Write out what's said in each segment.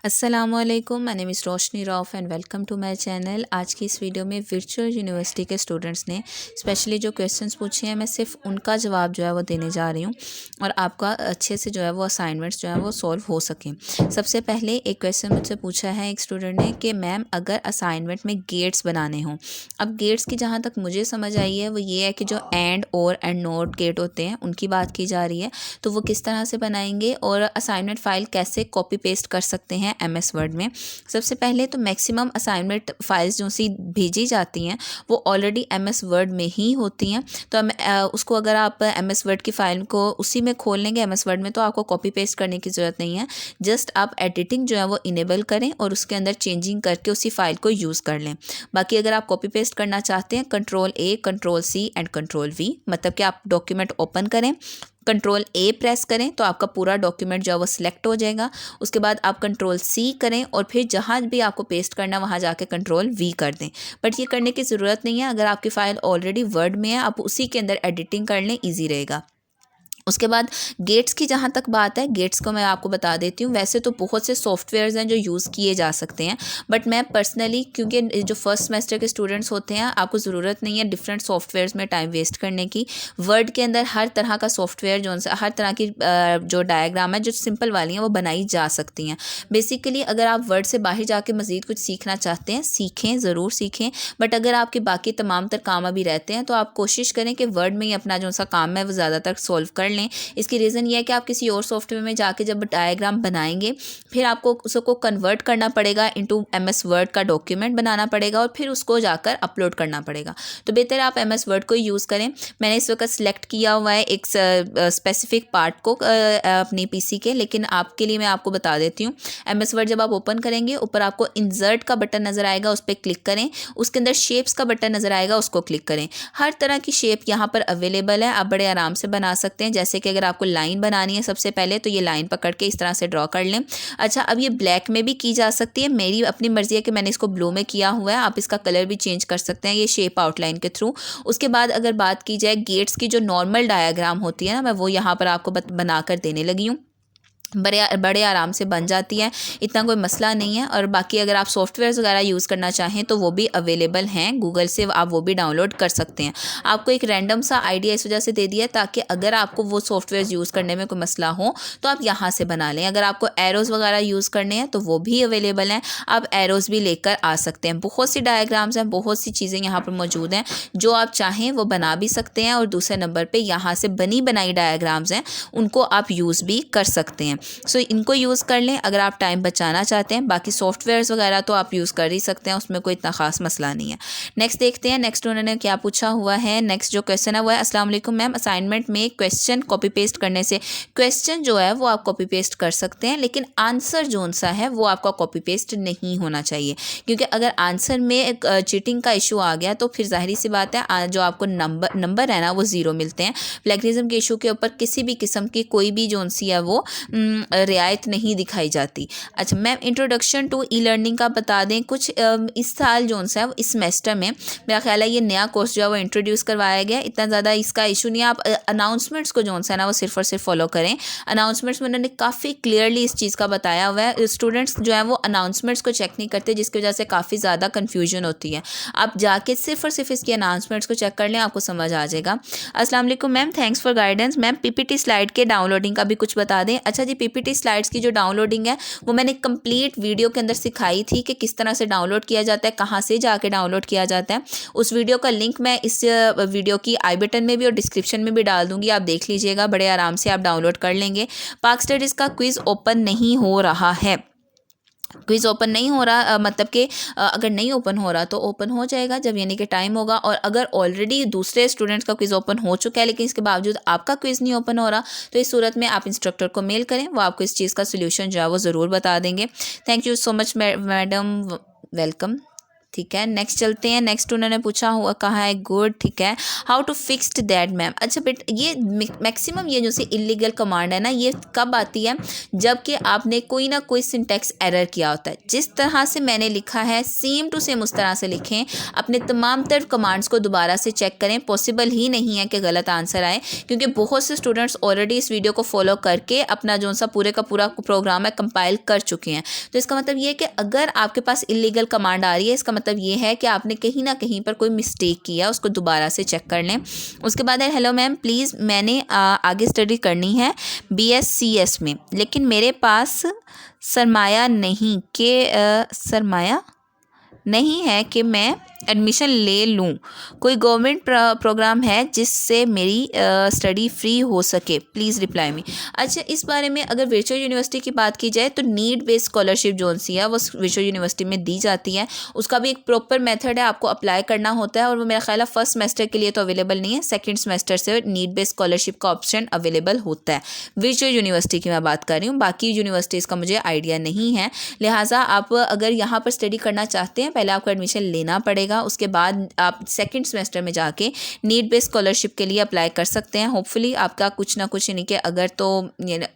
अस्सलामुअलैकुम, my name is Roshni Rauf and welcome to my channel. आज की इस वीडियो में वर्चुअल यूनिवर्सिटी के स्टूडेंट्स ने स्पेशली जो क्वेश्चंस पूछे हैं, मैं सिर्फ उनका जवाब जो है वो देने जा रही हूँ और आपका अच्छे से जो है वो असाइनमेंट्स जो है वो सॉल्व हो सकें। सबसे पहले एक क्वेश्चन मुझसे पूछा है एक स्टूडेंट ने कि मैम अगर असाइनमेंट में गेट्स बनाने हों। अब गेट्स की जहाँ तक मुझे समझ आई है वो ये है कि जो एंड और एंड नॉट गेट होते हैं उनकी बात की जा रही है, तो वो किस तरह से बनाएंगे और असाइनमेंट फ़ाइल कैसे कॉपी पेस्ट कर सकते हैं एमएस वर्ड में। सबसे पहले तो मैक्सिमम असाइनमेंट फाइल्स जो सी भेजी जाती हैं वो ऑलरेडी एमएस वर्ड में ही होती हैं, तो उसको अगर आप एमएस वर्ड की फ़ाइल को उसी में खोल लेंगे एमएस वर्ड में, तो आपको कॉपी पेस्ट करने की ज़रूरत नहीं है। जस्ट आप एडिटिंग जो है वो इनेबल करें और उसके अंदर चेंजिंग करके उसी फाइल को यूज़ कर लें। बाकी अगर आप कॉपी पेस्ट करना चाहते हैं, Ctrl+A, Ctrl+C एंड Ctrl+V, मतलब कि आप डॉक्यूमेंट ओपन करें, Ctrl+A प्रेस करें तो आपका पूरा डॉक्यूमेंट जो है वो सिलेक्ट हो जाएगा। उसके बाद आप Ctrl+C करें और फिर जहाँ भी आपको पेस्ट करना वहाँ जाके Ctrl+V कर दें। बट ये करने की ज़रूरत नहीं है, अगर आपकी फ़ाइल ऑलरेडी वर्ड में है आप उसी के अंदर एडिटिंग कर लें, ईजी रहेगा। उसके बाद गेट्स की जहाँ तक बात है, गेट्स को मैं आपको बता देती हूँ। वैसे तो बहुत से सॉफ्टवेयर्स हैं जो यूज़ किए जा सकते हैं, बट मैं पर्सनली, क्योंकि जो फर्स्ट सेमेस्टर के स्टूडेंट्स होते हैं, आपको ज़रूरत नहीं है डिफरेंट सॉफ्टवेयर्स में टाइम वेस्ट करने की। वर्ड के अंदर हर तरह का सॉफ्टवेयर जो हर तरह की जो डायग्राम है जो सिंपल वाली हैं वो बनाई जा सकती हैं। बेसिकली अगर आप वर्ड से बाहर जाके मज़ीद कुछ सीखना चाहते हैं, सीखें, ज़रूर सीखें, बट अगर आपके बाकी तमाम तर काम अभी रहते हैं तो आप कोशिश करें कि वर्ड में ही अपना जो सा काम है वो ज़्यादातर सॉल्व कर लें। इसकी रीज़न ये है कि आप किसी और सॉफ्टवेयर में जाके जब डायग्राम बनाएंगे फिर आपको उसको कन्वर्ट करना पड़ेगा इनटू एमएस वर्ड का डॉक्यूमेंट बनाना पड़ेगा और फिर उसको जाकर अपलोड करना पड़ेगा। तो बेहतर आप एमएस वर्ड को यूज़ करें। मैंने इस वक्त सिलेक्ट किया हुआ है एक स्पेसिफिक पार्ट को अपनी पीसी के, लेकिन आपके लिए मैं आपको बता देती हूँ। एमएस वर्ड जब आप ओपन करेंगे ऊपर आपको इंसर्ट का बटन नज़र आएगा, उस पर क्लिक करें। उसके अंदर शेप्स का बटन नज़र आएगा, उसको क्लिक करें। हर तरह की शेप यहाँ पर अवेलेबल है, आप बड़े आराम से बना सकते हैं। जैसे कि अगर आपको लाइन बनानी है सबसे पहले तो ये लाइन पकड़ के इस तरह से ड्रॉ कर लें। अच्छा, अब ये ब्लैक में भी की जा सकती है, मेरी अपनी मर्जी है कि मैंने इसको ब्लू में किया हुआ है। आप इसका कलर भी चेंज कर सकते हैं ये शेप आउटलाइन के थ्रू। उसके बाद अगर बात की जाए गेट्स की, जो नॉर्मल डायग्राम होती है ना, मैं वो यहाँ पर आपको बना कर देने लगी हूँ। बड़े आराम से बन जाती है, इतना कोई मसला नहीं है। और बाकी अगर आप सॉफ्टवेयर्स वगैरह यूज़ करना चाहें तो वो भी अवेलेबल हैं, गूगल से आप वो भी डाउनलोड कर सकते हैं। आपको एक रैंडम सा आइडिया इस वजह से दे दिया ताकि अगर आपको वो सॉफ्टवेयर्स यूज़ करने में कोई मसला हो तो आप यहाँ से बना लें। अगर आपको एरोज़ वगैरह यूज़ करने हैं तो वो भी अवेलेबल हैं, आप एरोज़ भी लेकर आ सकते हैं। बहुत सी डायग्राम्स हैं, बहुत सी चीज़ें यहाँ पर मौजूद हैं, जो आप चाहें वो बना भी सकते हैं। और दूसरे नंबर पर यहाँ से बनी बनाई डायग्राम्स हैं, उनको आप यूज़ भी कर सकते हैं। सो इनको यूज़ कर लें अगर आप टाइम बचाना चाहते हैं। बाकी सॉफ्टवेयर्स वगैरह तो आप यूज़ कर ही सकते हैं, उसमें कोई इतना ख़ास मसला नहीं है। नेक्स्ट देखते हैं, नेक्स्ट उन्होंने क्या पूछा हुआ है। नेक्स्ट जो क्वेश्चन है वो है, अस्सलाम वालेकुम मैम, असाइनमेंट में क्वेश्चन कॉपी पेस्ट करने से, क्वेश्चन जो है वो आप कॉपी पेस्ट कर सकते हैं, लेकिन आंसर जो सा है वो आपका कॉपी पेस्ट नहीं होना चाहिए, क्योंकि अगर आंसर में चीटिंग का इशू आ गया तो फिर जाहिर सी बात है जो आपको नंबर है ना वो ज़ीरो मिलते हैं। प्लेगरिज्म के इशू के ऊपर किसी भी किस्म की कोई भी जो सी है वो रियायत नहीं दिखाई जाती। अच्छा ma'am, introduction to e learning का बता दें कुछ। इस साल जो सा है इस सेमेस्टर में मेरा ख्याल है ये नया कोर्स जो है वो इंट्रोड्यूस करवाया गया, इतना ज़्यादा इसका इशू नहीं है। आप अनाउंसमेंट्स को जो सा है ना वो सिर्फ और सिर्फ फॉलो करें। अनाउंसमेंट्स में उन्होंने काफ़ी क्लियरली इस चीज़ का बताया हुआ है। स्टूडेंट्स जो है वो अनाउंसमेंट्स को चेक नहीं करते, जिसकी वजह से काफ़ी ज़्यादा कन्फ्यूजन होती है। आप जाके सिर्फ और सिर्फ इसकी अनाउंसमेंट्स को चेक कर लें, आपको समझ आ जाएगा। अस्सलाम वालेकुम ma'am, thanks for guidance. Ma'am PPT slide के डाउनलोडिंग का भी कुछ बता दें। अच्छा जी, पीपीटी स्लाइड्स की जो डाउनलोडिंग है वो मैंने कंप्लीट वीडियो के अंदर सिखाई थी कि किस तरह से डाउनलोड किया जाता है, कहाँ से जाके डाउनलोड किया जाता है। उस वीडियो का लिंक मैं इस वीडियो की आई बटन में भी और डिस्क्रिप्शन में भी डाल दूंगी, आप देख लीजिएगा, बड़े आराम से आप डाउनलोड कर लेंगे। पाक स्टडीज़ का क्विज़ ओपन नहीं हो रहा है। क्विज़ ओपन नहीं हो रहा मतलब कि अगर नहीं ओपन हो रहा तो ओपन हो जाएगा जब यानी कि टाइम होगा। और अगर ऑलरेडी दूसरे स्टूडेंट्स का क्विज़ ओपन हो चुका है लेकिन इसके बावजूद आपका क्विज़ नहीं ओपन हो रहा, तो इस सूरत में आप इंस्ट्रक्टर को मेल करें, वो आपको इस चीज़ का सोल्यूशन जो है वो ज़रूर बता देंगे। Thank you so much madam, welcome. ठीक है। नेक्स्ट चलते हैं। नेक्स्ट उन्होंने पूछा हुआ कहा है गुड, ठीक है। How to fixed that ma'am. अच्छा बेट, ये मैक्सिमम ये जो सी इलीगल कमांड है ना, ये कब आती है, जबकि आपने कोई ना कोई सिंटैक्स एरर किया होता है। जिस तरह से मैंने लिखा है सेम टू सेम उस तरह से लिखें। अपने तमाम तर कमांड्स को दोबारा से चेक करें। पॉसिबल ही नहीं है कि गलत आंसर आए, क्योंकि बहुत से स्टूडेंट्स ऑलरेडी इस वीडियो को फॉलो करके अपना जो सा पूरे का पूरा प्रोग्राम है कंपाइल कर चुके हैं। तो इसका मतलब ये है कि अगर आपके पास इलीगल कमांड आ रही है, इसका मतलब ये है कि आपने कहीं ना कहीं पर कोई मिस्टेक किया, उसको दोबारा से चेक कर लें। उसके बाद है हेलो मैम प्लीज़, मैंने आगे स्टडी करनी है BScs में, लेकिन मेरे पास सरमाया नहीं है कि मैं एडमिशन ले लूँ। कोई गवर्नमेंट प्रोग्राम है जिससे मेरी स्टडी फ्री हो सके, प्लीज़ रिप्लाई मी। अच्छा, इस बारे में अगर वर्चुअल यूनिवर्सिटी की बात की जाए तो नीड बेस्ड स्कॉलरशिप जो सी है वो वर्चुअल यूनिवर्सिटी में दी जाती है। उसका भी एक प्रॉपर मेथड है, आपको अप्लाई करना होता है, और वो मेरा ख्याल है फर्स्ट सेमेस्टर के लिए तो अवेलेबल नहीं है, सेकेंड सेमेस्टर से नीड बेस्ड स्कॉलरशिप का ऑप्शन अवेलेबल होता है। वर्चुअल यूनिवर्सिटी की मैं बात कर रही हूँ, बाकी यूनिवर्सिटीज़ का मुझे आइडिया नहीं है। लिहाजा आप अगर यहाँ पर स्टडी करना चाहते हैं, पहले आपको एडमिशन लेना पड़ेगा, उसके बाद आप सेकंड सेमेस्टर में जाके नीड बेस्ड स्कॉलरशिप के लिए अप्लाई कर सकते हैं। होपफुली आपका कुछ ना कुछ यानी कि अगर तो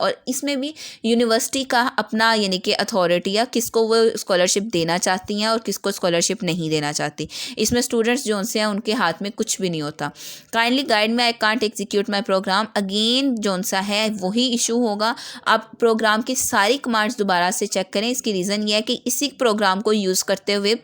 और इसमें भी यूनिवर्सिटी का अपना यानी कि अथॉरिटी है, किसको वो स्कॉलरशिप देना चाहती हैं और किसको स्कॉलरशिप नहीं देना चाहती। इसमें स्टूडेंट्स जो से हैं उनके हाथ में कुछ भी नहीं होता। काइंडली गाइड में I can't execute my programme, again जो सा है वही इशू होगा। आप प्रोग्राम की सारी कमांड्स दोबारा से चेक करें। इसकी रीज़न ये है कि इसी प्रोग्राम को यूज़ करते हुए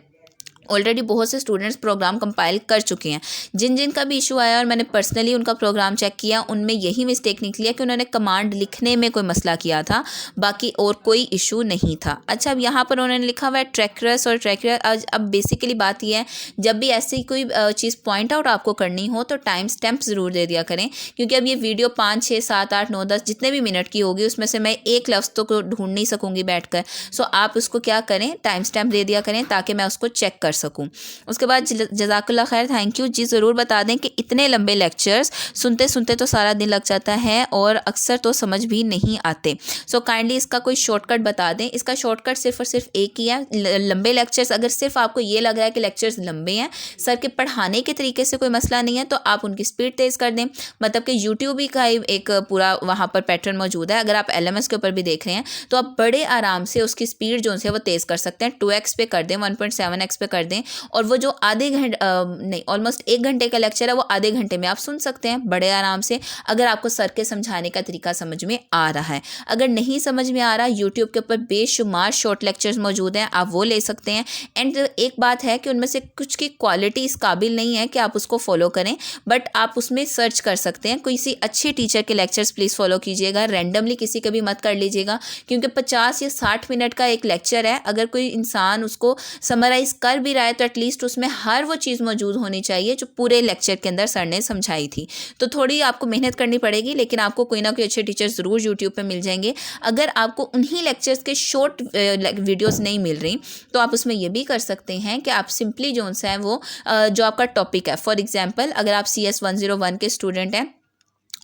ऑलरेडी बहुत से स्टूडेंट्स प्रोग्राम कंपाइल कर चुके हैं। जिन जिन का भी इशू आया और मैंने पर्सनली उनका प्रोग्राम चेक किया, उनमें यही मिस्टेक निकली है कि उन्होंने कमांड लिखने में कोई मसला किया था, बाकी और कोई इशू नहीं था। अच्छा, अब यहाँ पर उन्होंने लिखा हुआ है ट्रैकरस और ट्रैकर। अब बेसिकली बात यह है, जब भी ऐसी कोई चीज़ पॉइंट आउट आपको करनी हो तो टाइम स्टैम्प ज़रूर दे दिया करें, क्योंकि अब ये वीडियो 5, 6, 7, 8, 9, 10 जितने भी मिनट की होगी उसमें से मैं एक लफ्ज़ तो ढूंढ नहीं सकूँगी बैठ कर। सो आप उसको क्या करें, टाइम स्टैम्प दे दिया करें ताकि मैं उसको चेक कर सकूं। उसके बाद जज़ाकल्लाह खैर, थैंक यू जी। ज़रूर बता दें कि इतने लंबे लेक्चर्स सुनते सुनते तो सारा दिन लग जाता है और अक्सर तो समझ भी नहीं आते। सो काइंडली इसका कोई शॉर्टकट बता दें। इसका शॉर्टकट सिर्फ और सिर्फ एक ही है। लंबे लेक्चर्स, अगर सिर्फ आपको ये लग रहा है कि लेक्चर्स लंबे हैं, सर के पढ़ाने के तरीके से कोई मसला नहीं है, तो आप उनकी स्पीड तेज़ कर दें। मतलब कि यूट्यूब ही का एक पूरा वहाँ पर पैटर्न मौजूद है। अगर आप LMS के ऊपर भी देख रहे हैं तो आप बड़े आराम से उसकी स्पीड जो है वो तेज़ कर सकते हैं। 2x पे कर दें, 1.7x पे कर दें, और वो जो आधे घंटे नहीं ऑलमोस्ट 1 घंटे का लेक्चर है वो आधे घंटे में आप सुन सकते हैं बड़े आराम से, अगर आपको सर के समझाने का तरीका समझ में आ रहा है। अगर नहीं समझ में आ रहा, यूट्यूब के ऊपर बेशुमार शॉर्ट लेक्चर्स मौजूद हैं, आप वो ले सकते हैं। एंड एक बात है कि उनमें से कुछ की क्वालिटी इस काबिल नहीं है कि आप उसको फॉलो करें, बट आप उसमें सर्च कर सकते हैं। किसी अच्छे टीचर के लेक्चर्स प्लीज़ फॉलो कीजिएगा, रैंडमली किसी के भी मत कर लीजिएगा, क्योंकि 50 या 60 मिनट का एक लेक्चर है। अगर कोई इंसान उसको समराइज़ कर भी रहा है तो एटलीस्ट उसमें हर वो चीज़ मौजूद होनी चाहिए जो पूरे लेक्चर के अंदर सर ने समझाई थी। तो थोड़ी आपको मेहनत करनी पड़ेगी, लेकिन आपको कोई ना कोई अच्छे टीचर ज़रूर यूट्यूब पे मिल जाएंगे। अगर आपको उन्हीं लेक्चर्स के शॉर्ट वीडियोस नहीं मिल रही तो आप उसमें ये भी कर सकते हैं कि आप सिंपली जो है वो जो आपका टॉपिक है, फॉर एग्जांपल अगर आप CS 101 के स्टूडेंट हैं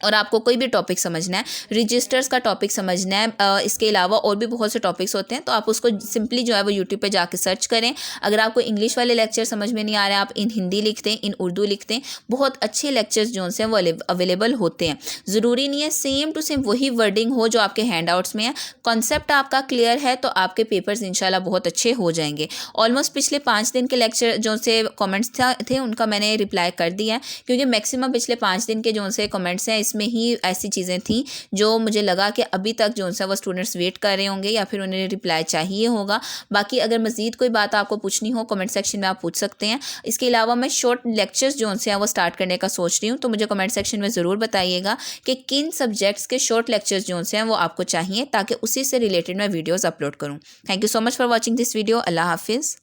और आपको कोई भी टॉपिक समझना है, रजिस्टर्स का टॉपिक समझना है, इसके अलावा और भी बहुत से टॉपिक्स होते हैं, तो आप उसको सिंपली जो है वो यूट्यूब पे जाके सर्च करें। अगर आपको इंग्लिश वाले लेक्चर समझ में नहीं आ रहे हैं, आप इन हिंदी लिखते हैं, इन उर्दू लिखते हैं, बहुत अच्छे लेक्चर्स जो हैं वो अवेलेबल होते हैं। ज़रूरी नहीं है सेम टू सेम वही वर्डिंग हो जो आपके हैंड आउट्स में है। कॉन्सेप्ट आपका क्लियर है तो आपके पेपर्स इंशाल्लाह बहुत अच्छे हो जाएंगे। ऑलमोस्ट पिछले 5 दिन के लेक्चर जो से कॉमेंट्स थे उनका मैंने रिप्लाई कर दिया है, क्योंकि मैक्सिमम पिछले 5 दिन के जो से कॉमेंट्स हैं इसमें ही ऐसी चीज़ें थी जो मुझे लगा कि अभी तक जो है वो स्टूडेंट्स वेट कर रहे होंगे या फिर उन्हें रिप्लाई चाहिए होगा। बाकी अगर मज़ीद कोई बात आपको पूछनी हो कमेंट सेक्शन में आप पूछ सकते हैं। इसके अलावा मैं शॉर्ट लेक्चर्स जो हैं वो स्टार्ट करने का सोच रही हूँ, तो मुझे कमेंट सेक्शन में ज़रूर बताइएगा कि किन सब्जेक्ट्स के शॉर्ट लेक्चर्स जो हैं वो आपको चाहिए, ताकि उसी से रिलेटेड मैं वीडियोज़ अपलोड करूँ। Thank you so much for watching this video. अल्लाह हाफिज़।